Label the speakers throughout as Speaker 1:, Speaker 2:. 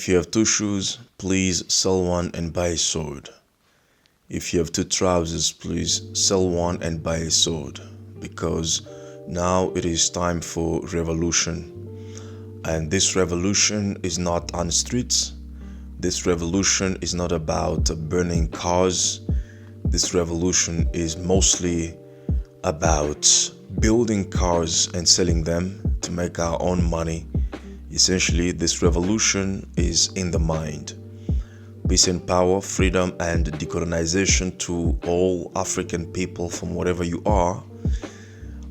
Speaker 1: If you have two shoes, please sell one and buy a sword. If you have two trousers, please sell one and buy a sword. Because now it is time for revolution. And this revolution is not on the streets. This revolution is not about burning cars. This revolution is mostly about building cars and selling them to make our own money. Essentially, this revolution is in the mind. Peace and power, freedom and decolonization to all African people from wherever you are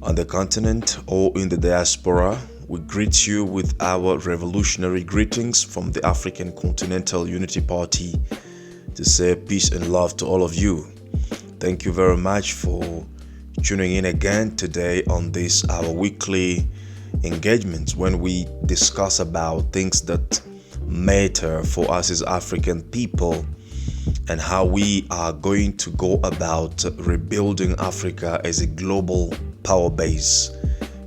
Speaker 1: on the continent or in the diaspora. We greet you with our revolutionary greetings from the African Continental Unity Party to say peace and love to all of you. Thank you very much for tuning in again today on this our weekly engagements when we discuss about things that matter for us as African people and how we are going to go about rebuilding Africa as a global power base.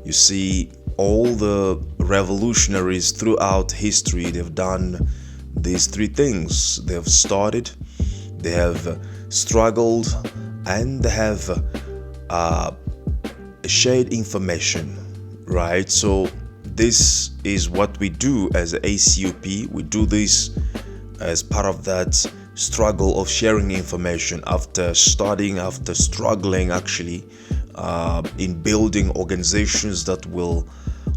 Speaker 1: You see, all the revolutionaries throughout history, they've done these three things. They've started, they have struggled, and they have shared information, right? So this is what we do as a ACUP. We do this as part of that struggle of sharing information after studying, after struggling actually in building organizations that will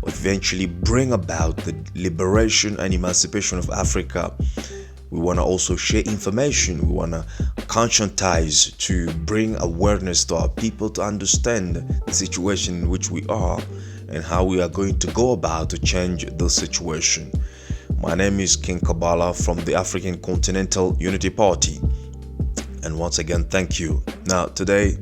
Speaker 1: eventually bring about the liberation and emancipation of Africa. We want to also share information. We want to conscientize to bring awareness to our people to understand the situation in which we are and how we are going to go about to change the situation. My name is King Kabbalah from the African Continental Unity Party. And once again, thank you. Now, today,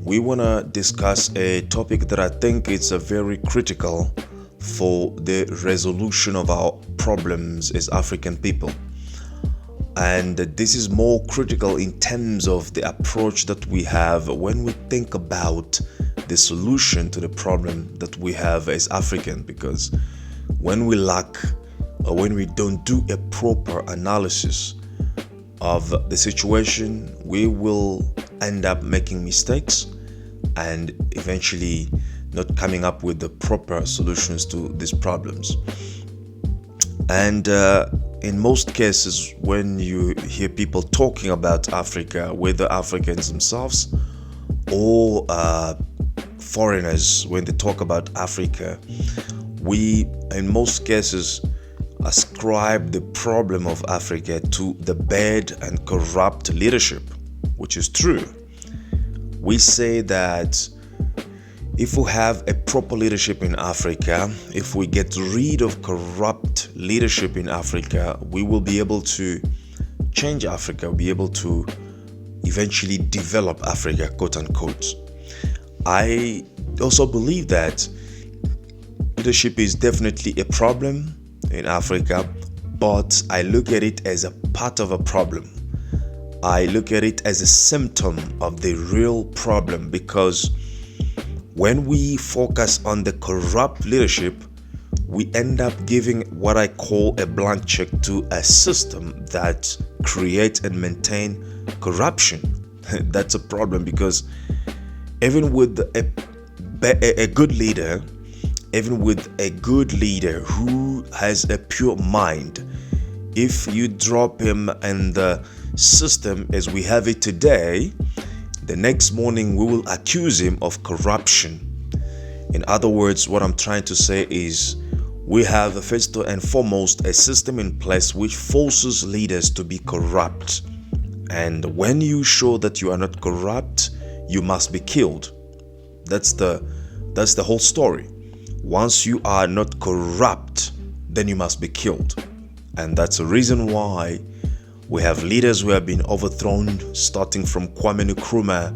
Speaker 1: we want to discuss a topic that I think is very critical for the resolution of our problems as African people. And this is more critical in terms of the approach that we have when we think about the solution to the problem that we have as African, because when we lack or when we don't do a proper analysis of the situation, we will end up making mistakes and eventually not coming up with the proper solutions to these problems. And in most cases, when you hear people talking about Africa, whether Africans themselves or foreigners, when they talk about Africa, we, in most cases, ascribe the problem of Africa to the bad and corrupt leadership, which is true. We say that if we have a proper leadership in Africa, if we get rid of corrupt leadership in Africa, we will be able to change Africa, be able to eventually develop Africa, quote unquote. I also believe that leadership is definitely a problem in Africa, but I look at it as a part of a problem. I look at it as a symptom of the real problem, because when we focus on the corrupt leadership, we end up giving what I call a blank check to a system that creates and maintains corruption. That's a problem, because even with a good leader, even with a good leader who has a pure mind, if you drop him in the system as we have it today, the next morning we will accuse him of corruption. In other words, what I'm trying to say is we have first and foremost a system in place which forces leaders to be corrupt. And when you show that you are not corrupt, you must be killed. That's the whole story. Once you are not corrupt, then you must be killed. And that's the reason why we have leaders who have been overthrown, starting from Kwame Nkrumah.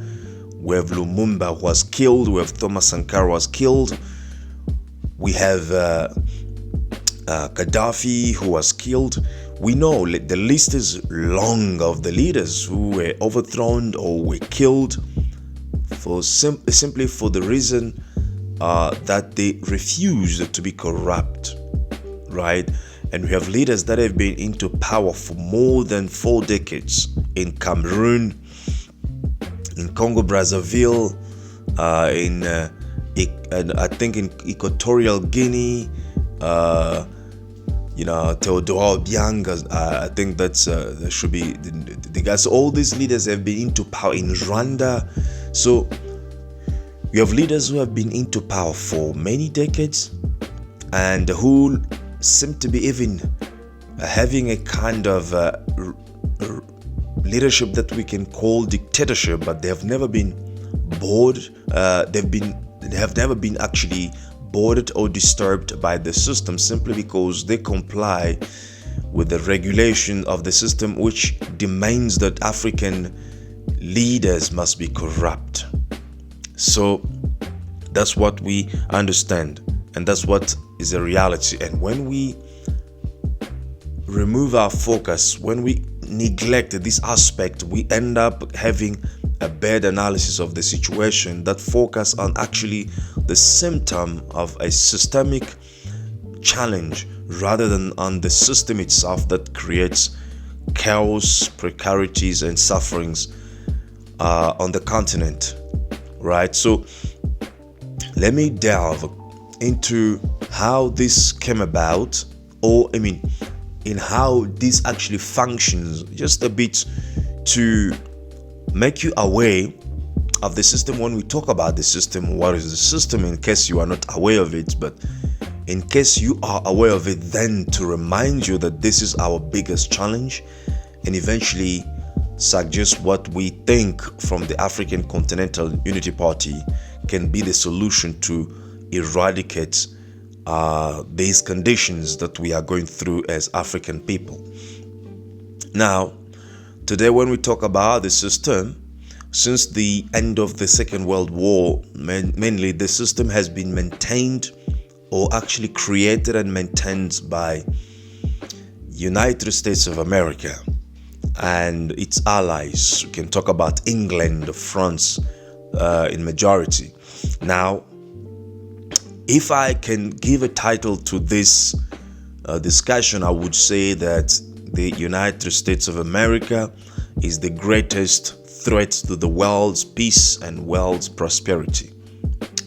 Speaker 1: We have Lumumba who was killed. We have Thomas Sankara who was killed. We have Gaddafi who was killed. We know the list is long of the leaders who were overthrown or were killed for simply for the reason that they refused to be corrupt, right? And we have leaders that have been into power for more than 4 decades in Cameroon, in Congo Brazzaville, and I think in Equatorial Guinea, Teodoro Obiang, I think that should be the guys. All these leaders have been into power in Rwanda. So we have leaders who have been into power for many decades and who seem to be even having a kind of leadership that we can call dictatorship, but they have never been bored. They have never been actually bothered or disturbed by the system, simply because they comply with the regulation of the system, which demands that African leaders must be corrupt. So that's what we understand, and that's what is a reality. And when we remove our focus, when we neglect this aspect, we end up having a bad analysis of the situation that focus on actually the symptom of a systemic challenge rather than on the system itself that creates chaos, precarities, and sufferings on the continent, right? So let me delve into how this came about, in how this actually functions, just a bit to make you aware of the system. When we talk about the system, what is the system, in case you are not aware of it, but in case you are aware of it, then to remind you that this is our biggest challenge, and eventually suggest what we think from the African Continental Unity Party can be the solution to eradicate these conditions that we are going through as African people. Now, today when we talk about the system, since the end of the Second World War, mainly the system has been maintained, or actually created and maintained, by United States of America and its allies. We can talk about England, France in majority. Now, if I can give a title to this discussion, I would say that the United States of America is the greatest threat to the world's peace and world's prosperity.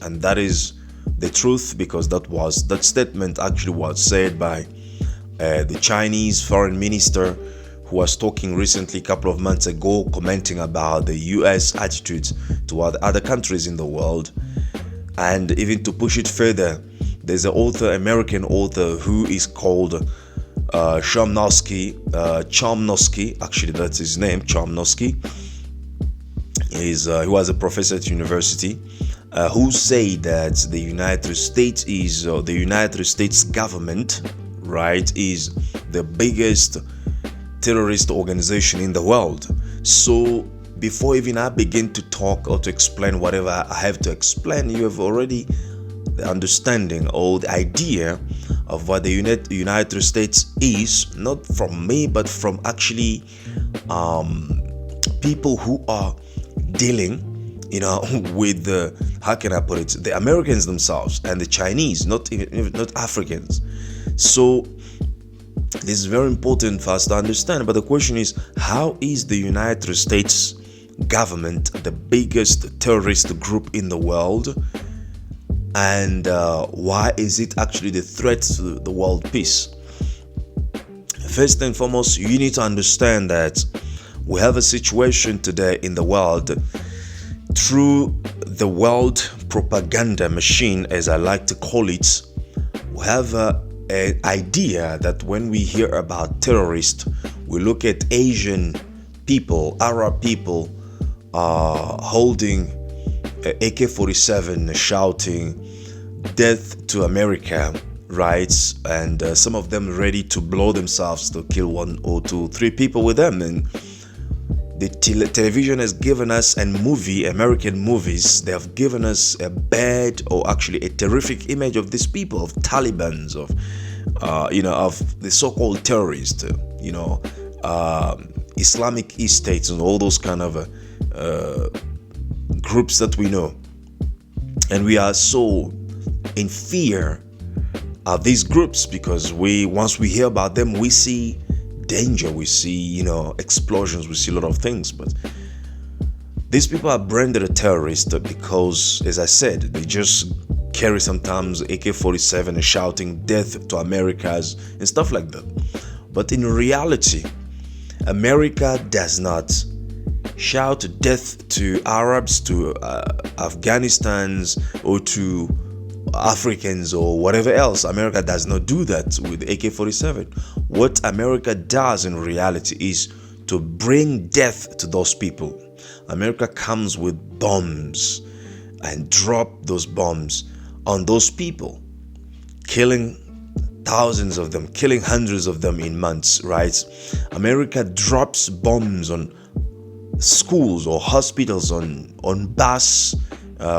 Speaker 1: And that is the truth, because that statement actually was said by the Chinese foreign minister, who was talking recently, a couple of months ago, commenting about the US attitudes toward other countries in the world. And even to push it further, there's an American author who is called Chomsky, actually that's his name, Chomsky. He was a professor at university, who say that the United States government, right, is the biggest terrorist organization in the world. So before even I begin to talk or to explain whatever I have to explain, you have already the understanding or the idea of what the United States is, not from me, but from actually people who are dealing, with how can I put it, the Americans themselves and the Chinese, not Africans. So this is very important for us to understand. But the question is, how is the United States government the biggest terrorist group in the world? And why is it actually the threat to the world peace? First and foremost, you need to understand that we have a situation today in the world through the world propaganda machine, as I like to call it. We have an idea that when we hear about terrorists, we look at Asian people, Arab people holding AK-47, shouting death to America, right? And some of them ready to blow themselves to kill 1 or 2, 3 people with them. And the television has given us, and American movies, they have given us a bad, or actually a terrific image of these people, of Talibans, of the so-called terrorists, Islamic states, and all those kind of groups that we know. And we are so in fear are these groups, because once we hear about them, we see danger, we see explosions, we see a lot of things. But these people are branded a terrorist because, as I said, they just carry sometimes AK-47 and shouting death to Americas and stuff like that. But in reality, America does not shout death to Arabs, to Afghanistans, or to Africans or whatever else. America does not do that with AK-47. What America does in reality is to bring death to those people. America comes with bombs and drop those bombs on those people, killing thousands of them, killing hundreds of them in months, right? America drops bombs on schools or hospitals, on bus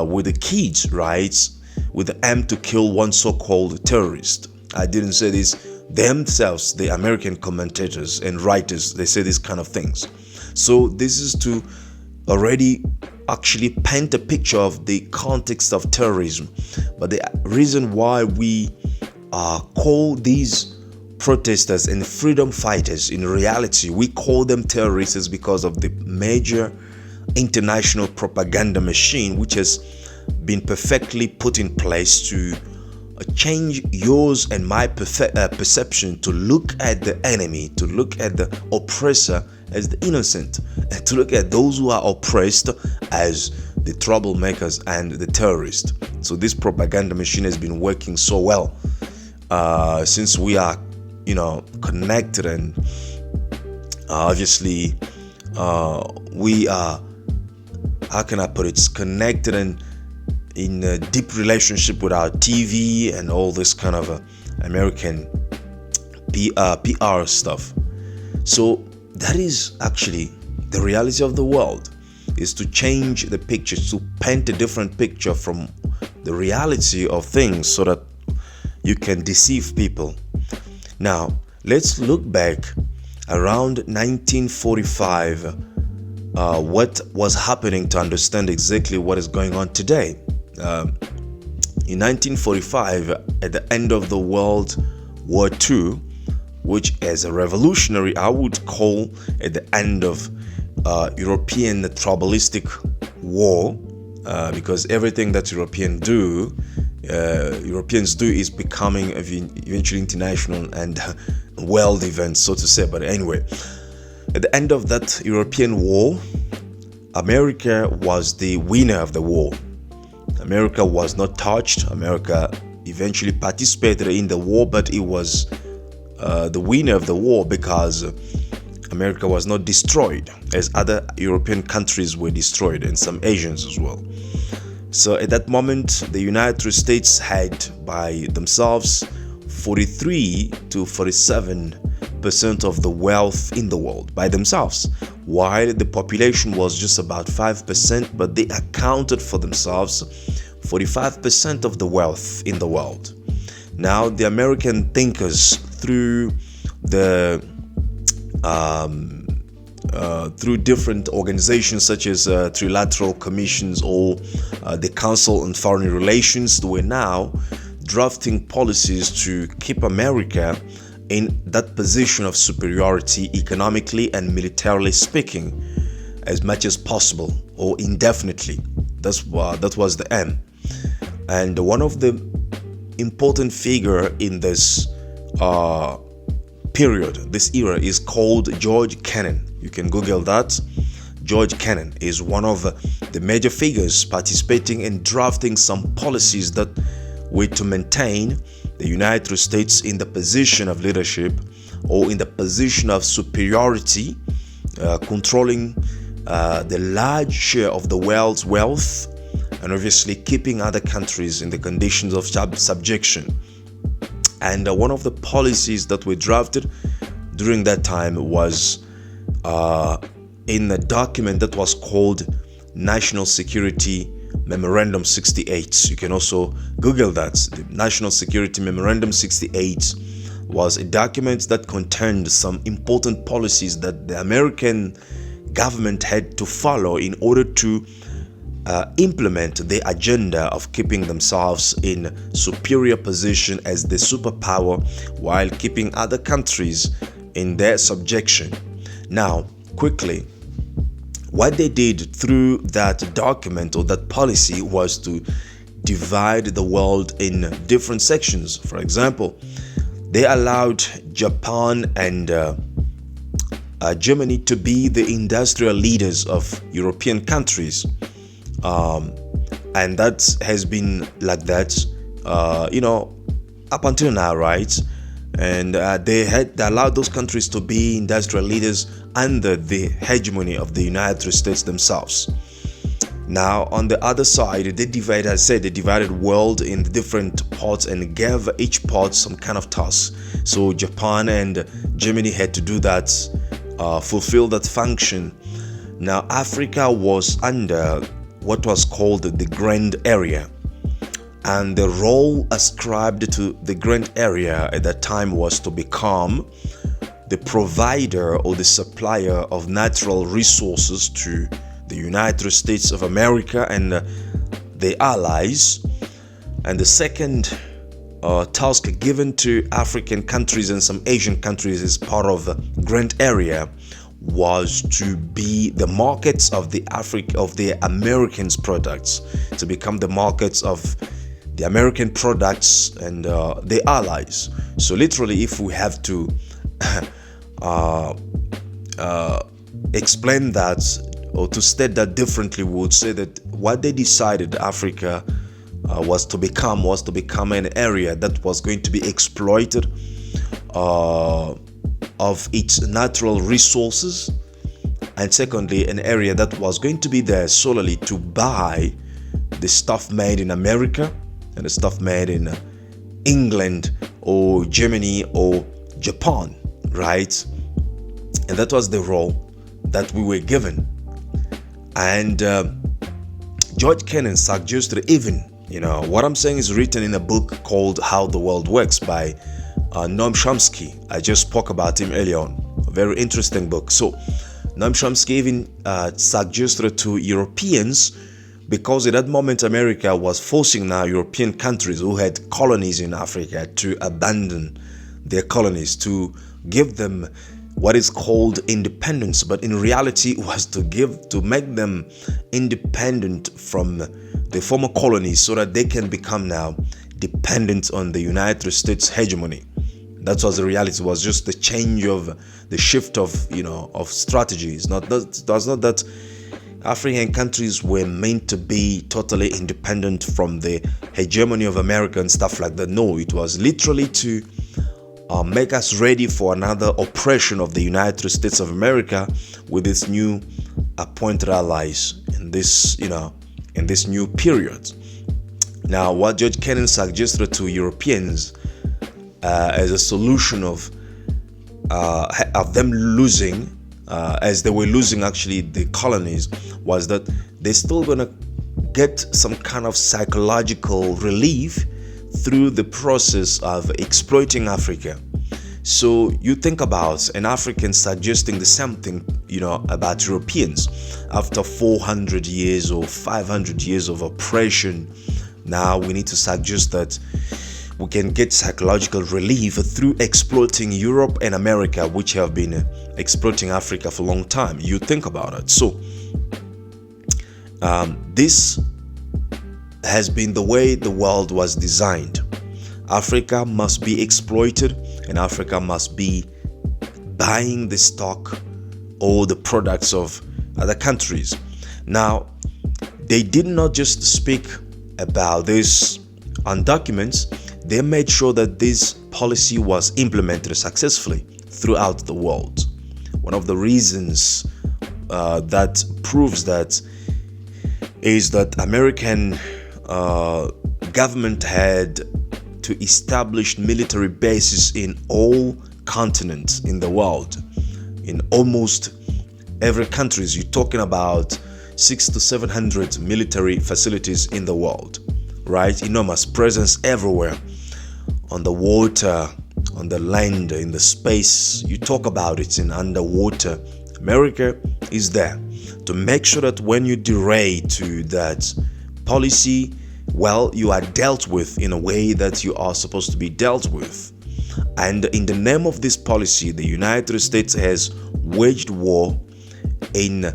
Speaker 1: with the kids, right? With the aim to kill one so-called terrorist. I didn't say this. Themselves, the American commentators and writers, they say these kind of things. So this is to already actually paint a picture of the context of terrorism. But the reason why we call these protesters and freedom fighters, in reality we call them terrorists, is because of the major international propaganda machine which has been perfectly put in place to change yours and my perception, to look at the enemy, to look at the oppressor as the innocent, and to look at those who are oppressed as the troublemakers and the terrorists. So this propaganda machine has been working so well since we are connected, and obviously we are, how can I put it, connected and in a deep relationship with our TV and all this kind of American PR stuff. So that is actually the reality of the world, is to change the picture, to paint a different picture from the reality of things so that you can deceive people. Now, let's look back around 1945, what was happening, to understand exactly what is going on today. In 1945, at the end of the World War II, which as a revolutionary I would call at the end of European tribalistic war, because everything that Europeans do is becoming eventually international and world events, so to say. But anyway, at the end of that European war, America was the winner of the war. America was not touched. America eventually participated in the war, but it was the winner of the war because America was not destroyed as other European countries were destroyed, and some Asians as well. So at that moment, the United States had by themselves 43 to 47% of the wealth in the world by themselves, while the population was just about 5%, but they accounted for themselves 45% of the wealth in the world. Now, the American thinkers, through different organizations such as trilateral commissions or the Council on Foreign Relations, were now drafting policies to keep America in that position of superiority, economically and militarily speaking, as much as possible or indefinitely. That was the aim. And one of the important figure in this period, this era, is called George Kennan. You can Google that. George Kennan is one of the major figures participating in drafting some policies that were to maintain the United States in the position of leadership or in the position of superiority, controlling the large share of the world's wealth, and obviously keeping other countries in the conditions of subjection. And one of the policies that were drafted during that time was in a document that was called National Security Memorandum 68. You can also Google that. The National Security Memorandum 68 was a document that contained some important policies that the American government had to follow in order to implement the agenda of keeping themselves in superior position as the superpower while keeping other countries in their subjection. Now, quickly, what they did through that document or that policy was to divide the world in different sections. For example, they allowed Japan and Germany to be the industrial leaders of European countries. And that has been like that, up until now, right? And they allowed those countries to be industrial leaders under the hegemony of the United States themselves. Now, on the other side, they divided world in different parts and gave each part some kind of task. So Japan and Germany had to do that, fulfill that function. Now, Africa was under what was called the Grand Area, and the role ascribed to the Grand Area at that time was to become the provider or the supplier of natural resources to the United States of America and the allies. And the second task given to African countries and some Asian countries as part of the Grand Area was to be the markets of the Americans' products, to become the markets of the American products and the allies. So literally, if we have to explain that or to state that differently, we would say that what they decided Africa was to become an area that was going to be exploited of its natural resources, and secondly, an area that was going to be there solely to buy the stuff made in America and the stuff made in England or Germany or Japan, right? And that was the role that we were given. And George Kennan suggested, even, what I'm saying is written in a book called How the World Works by Noam Chomsky. I just spoke about him earlier on. A very interesting book. So Noam Chomsky even suggested to Europeans, because at that moment America was forcing now European countries who had colonies in Africa to abandon their colonies, to give them what is called independence, but in reality it was to make them independent from the former colonies so that they can become now dependent on the United States hegemony. That was the reality. It was just the change of the shift of strategies. It was not that African countries were meant to be totally independent from the hegemony of America and stuff like that. No, it was literally to make us ready for another oppression of the United States of America with its new appointed allies in this new period. Now, what George Kennan suggested to Europeans as a solution of them losing, as they were losing actually the colonies, was that they're still gonna get some kind of psychological relief through the process of exploiting Africa. So you think about an African suggesting the same thing, about Europeans after 400 years or 500 years of oppression. Now we need to suggest that we can get psychological relief through exploiting Europe and America, which have been exploiting Africa for a long time. You think about it. So this has been the way the world was designed. Africa must be exploited, and Africa must be buying the stock or the products of other countries. Now, they did not just speak about this on documents. They made sure that this policy was implemented successfully throughout the world. One of the reasons that proves that is that American government had to establish military bases in all continents in the world. In almost every country, you're talking about 600 to 700 military facilities in the world, right? Enormous presence everywhere, on the water, on the land, in the space. You talk about it in underwater. America is there. to make sure that when you derail to that policy, well, you are dealt with in a way that you are supposed to be dealt with. And in the name of this policy, the United States has waged war in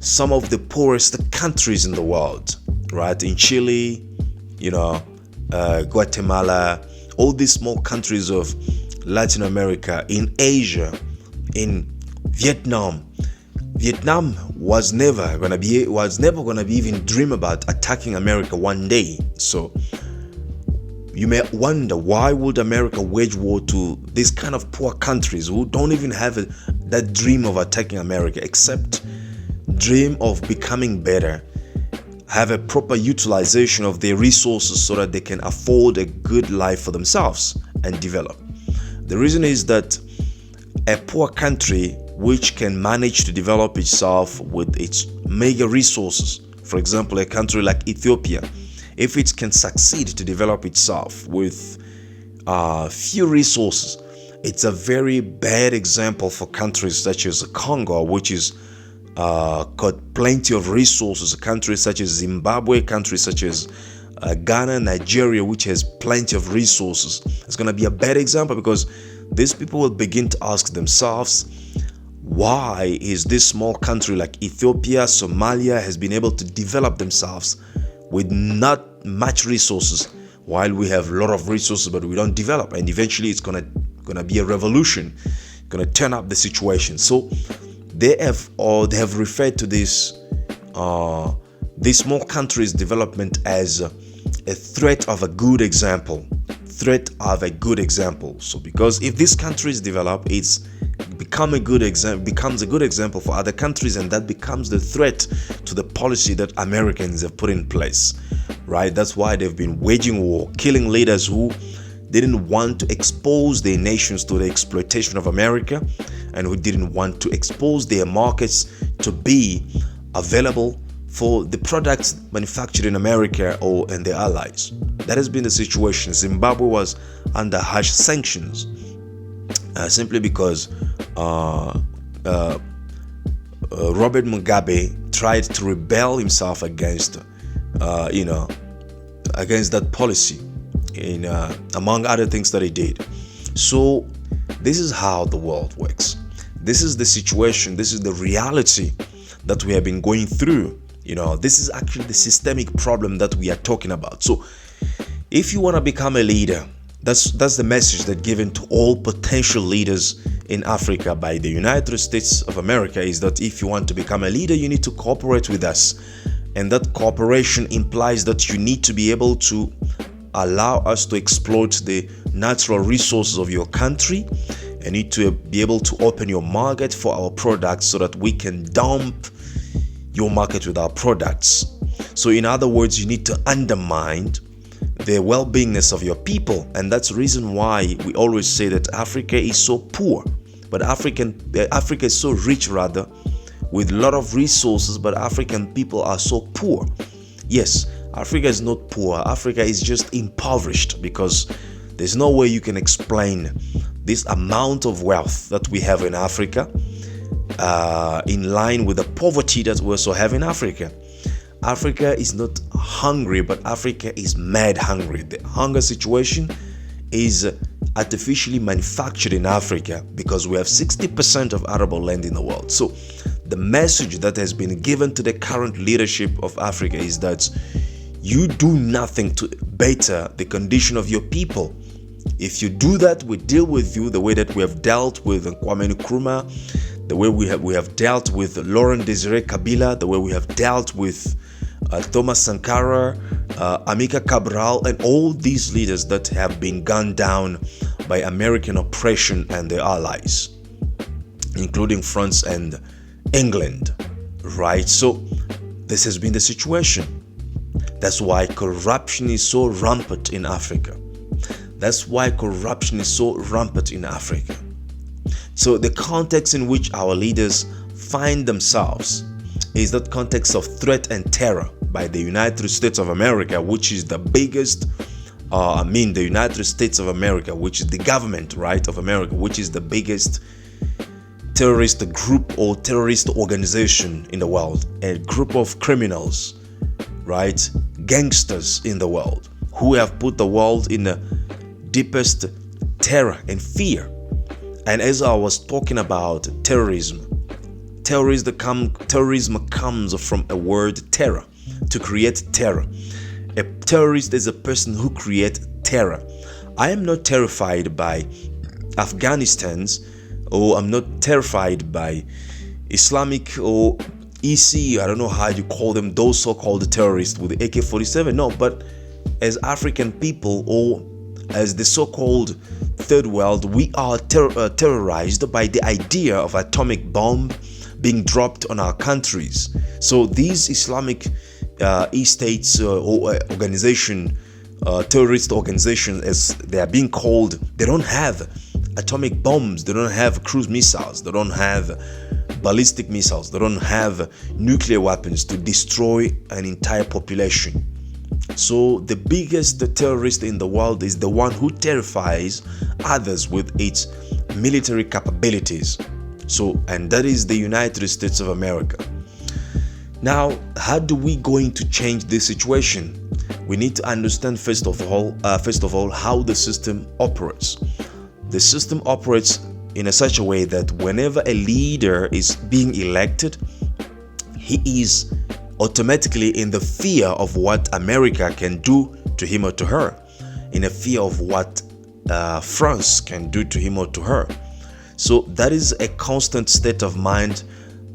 Speaker 1: some of the poorest countries in the world, right? In Chile, Guatemala, all these small countries of Latin America, in Asia, in Vietnam. Vietnam was never gonna be even dream about attacking America one day. So you may wonder, why would America wage war to these kind of poor countries who don't even have that dream of attacking America, except dream of becoming better, have a proper utilization of their resources so that they can afford a good life for themselves and develop. The reason is that a poor country which can manage to develop itself with its mega resources, for example, a country like Ethiopia, if it can succeed to develop itself with few resources, it's a very bad example for countries such as Congo, which is got plenty of resources, countries such as Zimbabwe, countries such as Ghana, Nigeria, which has plenty of resources. It's going to be a bad example because these people will begin to ask themselves, why is this small country like Ethiopia, Somalia has been able to develop themselves with not much resources, while we have a lot of resources but we don't develop? And eventually it's gonna be a revolution, gonna turn up the situation. So they have referred to this these small countries' development as a threat of a good example. So because if these countries develop, it's becomes a good example for other countries, and that becomes the threat to the policy that Americans have put in place, right? That's why they've been waging war, killing leaders who didn't want to expose their nations to the exploitation of America, and who didn't want to expose their markets to be available for the products manufactured in America or in their allies. That has been the situation. Zimbabwe was under harsh sanctions simply because Robert Mugabe tried to rebel himself against that policy, among other things that he did. So this is how the world works. This is the situation. This is the reality that we have been going through. This is actually the systemic problem that we are talking about. So if you want to become a leader, that's the message that's given to all potential leaders in Africa by the United States of America, is that if you want to become a leader, you need to cooperate with us. And that cooperation implies that you need to be able to allow us to exploit the natural resources of your country. You need to be able to open your market for our products so that we can dump your market with our products. So in other words, you need to undermine the well-beingness of your people. And that's the reason why we always say that Africa is so poor, but Africa is so rich, rather, with a lot of resources, but African people are so poor. Yes, Africa is not poor. Africa is just impoverished, because there's no way you can explain this amount of wealth that we have in Africa in line with the poverty that we also have in Africa. Africa is not hungry, but Africa is mad hungry. The hunger situation is artificially manufactured in Africa because we have 60% of arable land in the world. So the message that has been given to the current leadership of Africa is that you do nothing to better the condition of your people. If you do that, we deal with you the way that we have dealt with Kwame Nkrumah, the way we have dealt with Laurent Desire Kabila, the way we have dealt with Thomas Sankara, Amilcar Cabral, and all these leaders that have been gunned down by American oppression and their allies, including France and England, right? So this has been the situation. That's why corruption is so rampant in Africa. So the context in which our leaders find themselves is that context of threat and terror by the United States of America, which is the biggest, the United States of America, which is the government, right, of America, which is the biggest terrorist group or terrorist organization in the world, a group of criminals, right, gangsters in the world who have put the world in the deepest terror and fear. And as I was talking about terrorism comes from a word terror, to create terror. A terrorist is a person who creates terror. I am not terrified by Afghanistan's, or I'm not terrified by Islamic or EC, I don't know how you call them, those so-called terrorists with the AK-47. No, but as African people, or as the so-called third world, we are terrorized by the idea of atomic bomb being dropped on our countries. So these Islamic states or organization, terrorist organizations as they are being called, they don't have atomic bombs, they don't have cruise missiles, they don't have ballistic missiles, they don't have nuclear weapons to destroy an entire population. So the biggest terrorist in the world is the one who terrifies others with its military capabilities. So, and that is the United States of America. Now, how do we going to change this situation? We need to understand first of all, how the system operates. The system operates in such a way that whenever a leader is being elected, he is automatically in the fear of what America can do to him or to her, in a fear of what France can do to him or to her. So that is a constant state of mind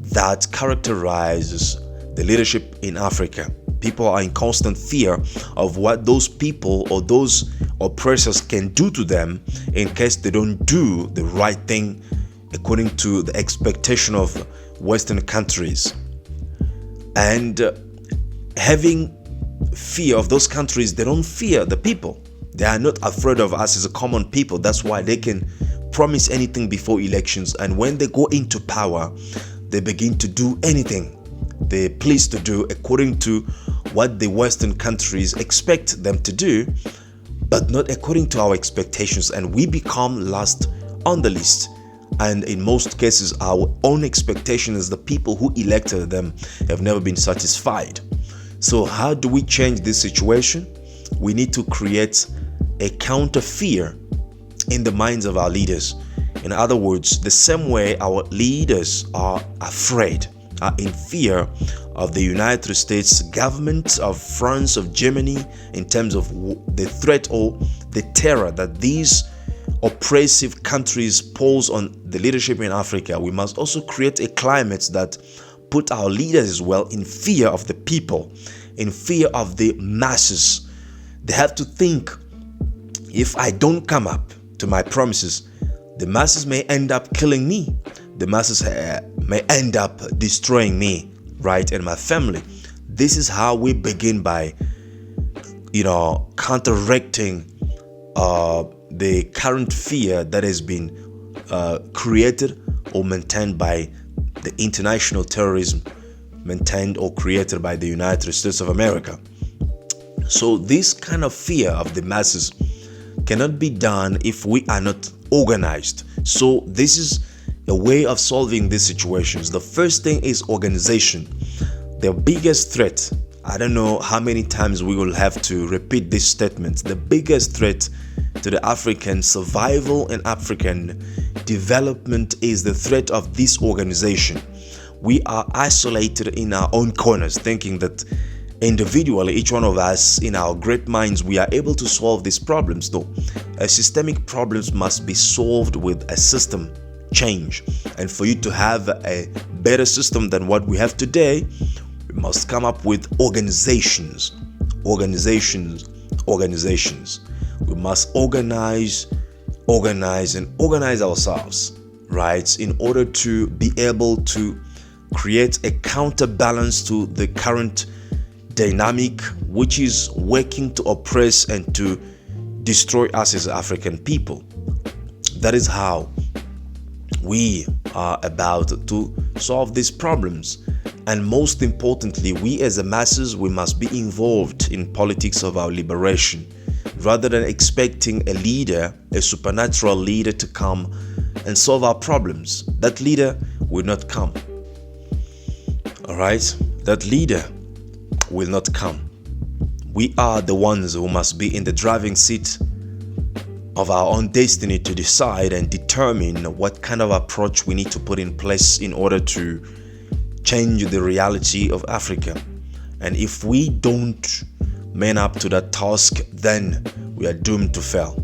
Speaker 1: that characterizes the leadership in Africa. People are in constant fear of what those people or those oppressors can do to them in case they don't do the right thing according to the expectation of Western countries. And having fear of those countries, they don't fear the people. They are not afraid of us as a common people. That's why they can promise anything before elections, and when they go into power, they begin to do anything they please to do according to what the Western countries expect them to do, but not according to our expectations, and we become last on the list. And in most cases, our own expectations as the people who elected them have never been satisfied. So how do we change this situation? We need to create a counter fear in the minds of our leaders. In other words, the same way our leaders are afraid, are in fear of the United States government, of France, of Germany, in terms of the threat or the terror that these oppressive countries pose on the leadership in Africa, we must also create a climate that put our leaders as well in fear of the people, in fear of the masses. They have to think, if I don't come up to my promises, the masses may end up killing me. The masses may end up destroying me, right, and my family. This is how we begin by, counteracting the current fear that has been created or maintained by the international terrorism maintained or created by the United States of America. So this kind of fear of the masses cannot be done if we are not organized. So this is a way of solving these situations. The first thing is organization. The biggest threat, I don't know how many times we will have to repeat this statement, the biggest threat to the African survival and African development is the threat of disorganization. We are isolated in our own corners, thinking that individually, each one of us in our great minds, we are able to solve these problems. No, systemic problems must be solved with a system change. And for you to have a better system than what we have today, we must come up with organizations. We must organize ourselves, right, in order to be able to create a counterbalance to the current dynamic which is working to oppress and to destroy us as African people. That is how we are about to solve these problems. And most importantly, we as the masses, we must be involved in politics of our liberation, rather than expecting a leader, a supernatural leader, to come and solve our problems, that leader will not come. All right? That leader will not come. We are the ones who must be in the driving seat of our own destiny to decide and determine what kind of approach we need to put in place in order to change the reality of Africa. And if we don't man up to that task, then we are doomed to fail.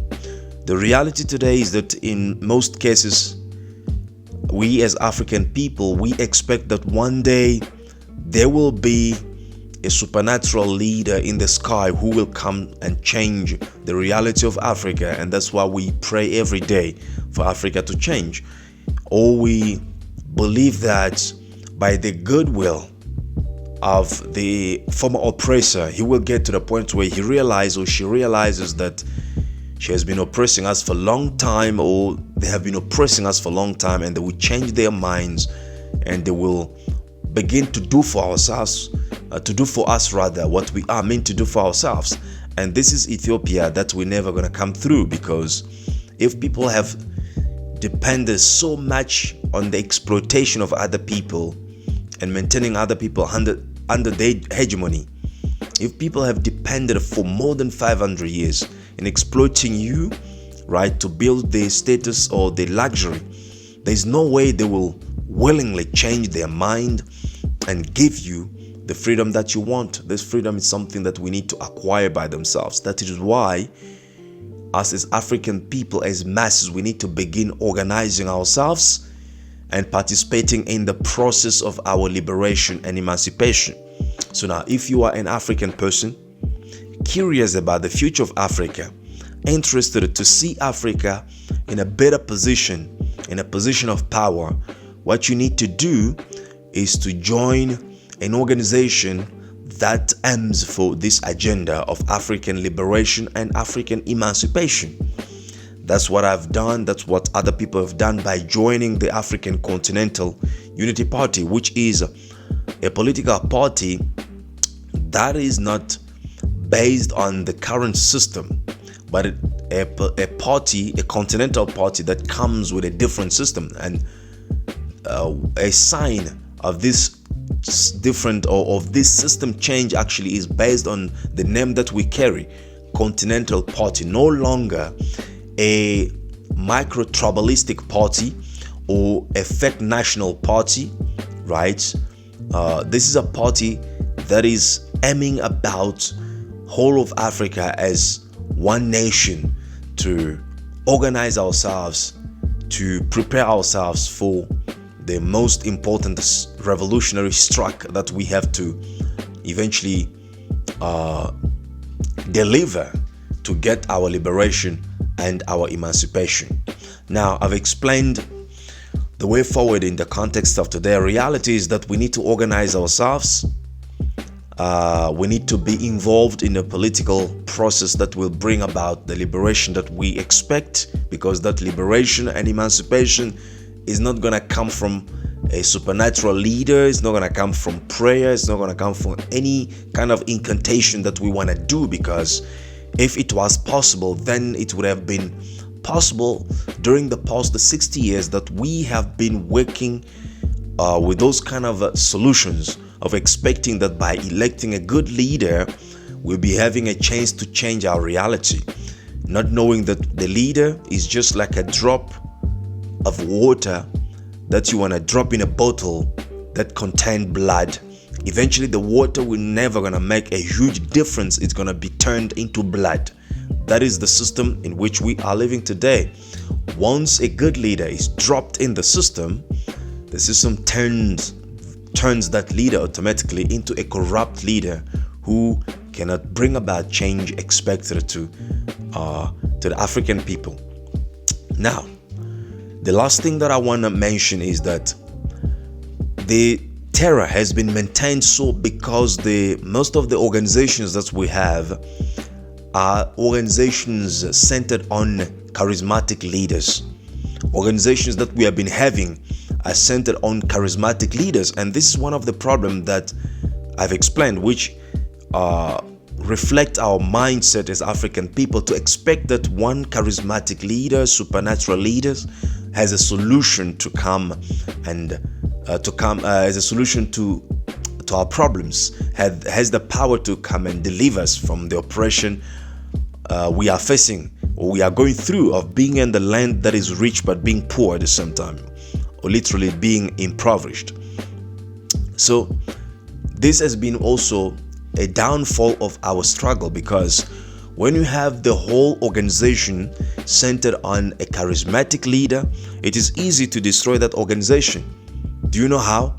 Speaker 1: The reality today is that in most cases, we as African people, we expect that one day there will be a supernatural leader in the sky who will come and change the reality of Africa, and that's why we pray every day for Africa to change. Or we believe that by the goodwill of the former oppressor, he will get to the point where he realizes or she realizes that she has been oppressing us for a long time, or they have been oppressing us for a long time, and they will change their minds and they will begin to do for ourselves, what we are meant to do for ourselves. And this is Ethiopia that we're never going to come through, because if people have depended so much on the exploitation of other people and maintaining other people under their hegemony, if people have depended for more than 500 years in exploiting you, right, to build their status or their luxury, there's no way they will willingly change their mind and give you the freedom that you want. This freedom is something that we need to acquire by themselves. That is why us as African people, as masses, we need to begin organizing ourselves and participating in the process of our liberation and emancipation. So now, if you are an African person curious about the future of Africa, interested to see Africa in a better position, in a position of power, what you need to do is to join an organization that aims for this agenda of African liberation and African emancipation. That's what I've done. That's what other people have done by joining the African Continental Unity Party, which is a political party that is not based on the current system, but a party, a continental party that comes with a different system. And a sign of this different or of this system change actually is based on the name that we carry, Continental Party. No longer a micro-tribalistic party or a fake national party, right? This is a party that is aiming about whole of Africa as one nation, to organize ourselves, to prepare ourselves for the most important revolutionary strike that we have to eventually deliver to get our liberation and our emancipation. Now, I've explained the way forward in the context of today. Reality is that we need to organize ourselves. We need to be involved in a political process that will bring about the liberation that we expect, because that liberation and emancipation is not going to come from a supernatural leader. It's not going to come from prayer. It's not going to come from any kind of incantation that we want to do, because if it was possible, then it would have been possible during the past 60 years that we have been working with those kind of solutions of expecting that by electing a good leader, we'll be having a chance to change our reality, not knowing that the leader is just like a drop of water that you want to drop in a bottle that contains blood. Eventually the water will never gonna make a huge difference. It's gonna be turned into blood. That is the system in which we are living today. Once a good leader is dropped in the system turns that leader automatically into a corrupt leader who cannot bring about change expected to the African people. Now, the last thing that I want to mention is that the terror has been maintained so because most of the organizations that we have are organizations centered on charismatic leaders. Organizations that we have been having are centered on charismatic leaders, and this is one of the problems that I've explained, which reflect our mindset as African people to expect that one charismatic leader, supernatural leaders, has a solution to come and as a solution to our problems, has the power to come and deliver us from the oppression we are facing, or we are going through, of being in the land that is rich but being poor at the same time, or literally being impoverished. So this has been also a downfall of our struggle, because when you have the whole organization centered on a charismatic leader, it is easy to destroy that organization. Do you know how?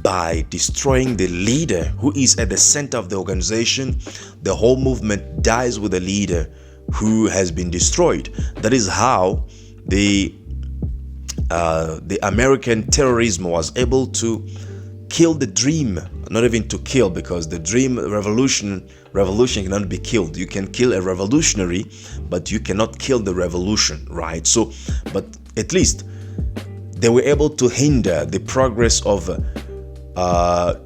Speaker 1: By destroying the leader who is at the center of the organization. The whole movement dies with the leader who has been destroyed. That is how the American terrorism was able to kill the dream. Not even to kill, because the dream revolution cannot be killed. You can kill a revolutionary, but you cannot kill the revolution, right? So, but at least they were able to hinder the progress of Kwame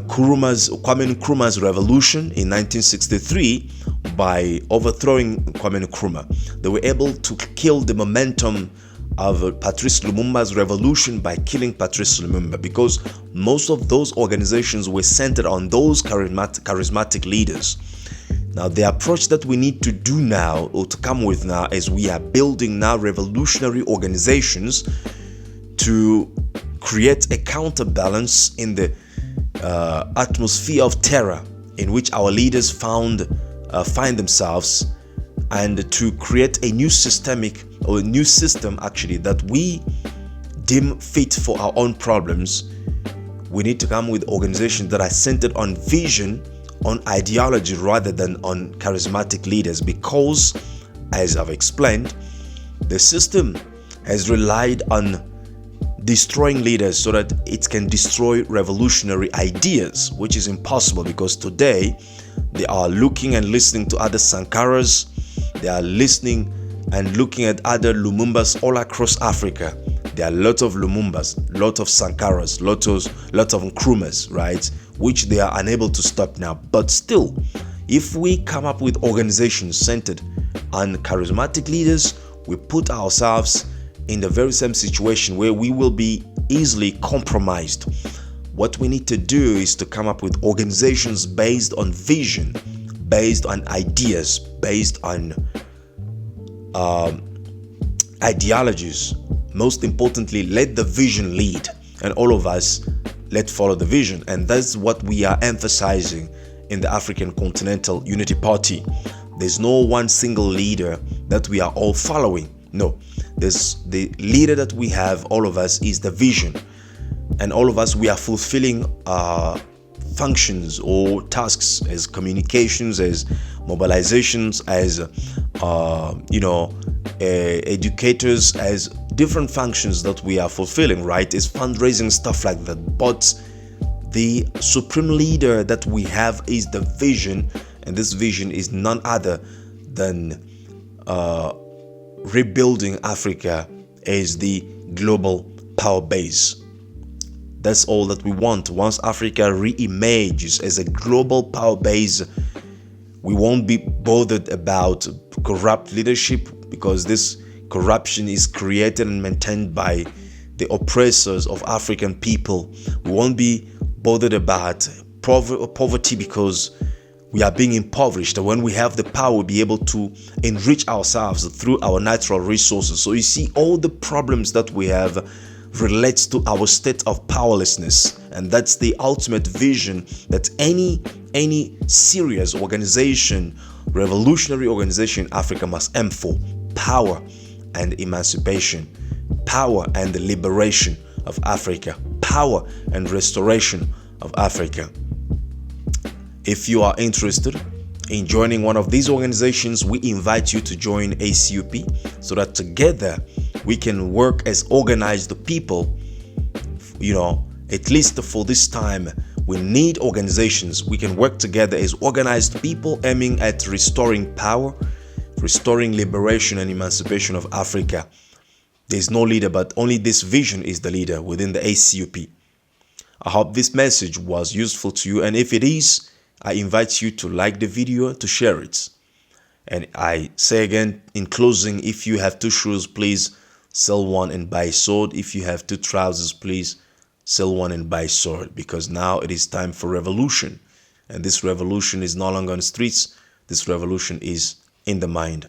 Speaker 1: Nkrumah's revolution in 1963 by overthrowing Kwame Nkrumah. They were able to kill the momentum of Patrice Lumumba's revolution by killing Patrice Lumumba, because most of those organizations were centered on those charismatic leaders. Now, the approach that we need to do now, or to come with now, is we are building now revolutionary organizations to create a counterbalance in the atmosphere of terror in which our leaders find themselves, and to create a new system actually that we deem fit for our own problems. We need to come with organizations that are centered on vision, on ideology, rather than on charismatic leaders, because, as I've explained, the system has relied on destroying leaders so that it can destroy revolutionary ideas, which is impossible, because today they are looking and listening to other Sankaras. They are listening and looking at other Lumumbas all across Africa. There are lots of Lumumbas, lots of Sankaras, lots of Nkrumahs, right? Which they are unable to stop now. But still, if we come up with organizations centered on charismatic leaders, we put ourselves in the very same situation where we will be easily compromised. What we need to do is to come up with organizations based on vision, based on ideas, based on ideologies. Most importantly, let the vision lead, and all of us, let's follow the vision. And that's what we are emphasizing in the African Continental Unity Party. There's no one single leader that we are all following. No, there's the leader that we have, all of us, is the vision. And all of us, we are fulfilling functions or tasks as communications, as mobilizations, as educators, as different functions that we are fulfilling, right? It's fundraising, stuff like that. But the supreme leader that we have is the vision, and this vision is none other than rebuilding Africa as the global power base. That's all that we want. Once Africa re-emerges as a global power base, we won't be bothered about corrupt leadership, because this corruption is created and maintained by the oppressors of African people. We won't be bothered about poverty, because we are being impoverished. And when we have the power, we'll be able to enrich ourselves through our natural resources. So you see, all the problems that we have relates to our state of powerlessness, and that's the ultimate vision that any serious organization, revolutionary organization in Africa must aim for: power and emancipation, power and the liberation of Africa, power and restoration of Africa. If you are interested in joining one of these organizations, we invite you to join ACUP, so that together we can work as organized people. At least for this time, we need organizations. We can work together as organized people, aiming at restoring power, restoring liberation and emancipation of Africa. There's no leader, but only this vision is the leader within the ACUP. I hope this message was useful to you, and if it is, I invite you to like the video, to share it. And I say again in closing, if you have two shoes, please sell one and buy sword. If you have two trousers, please sell one and buy sword, because now it is time for revolution. And this revolution is no longer on the streets. This revolution is in the mind.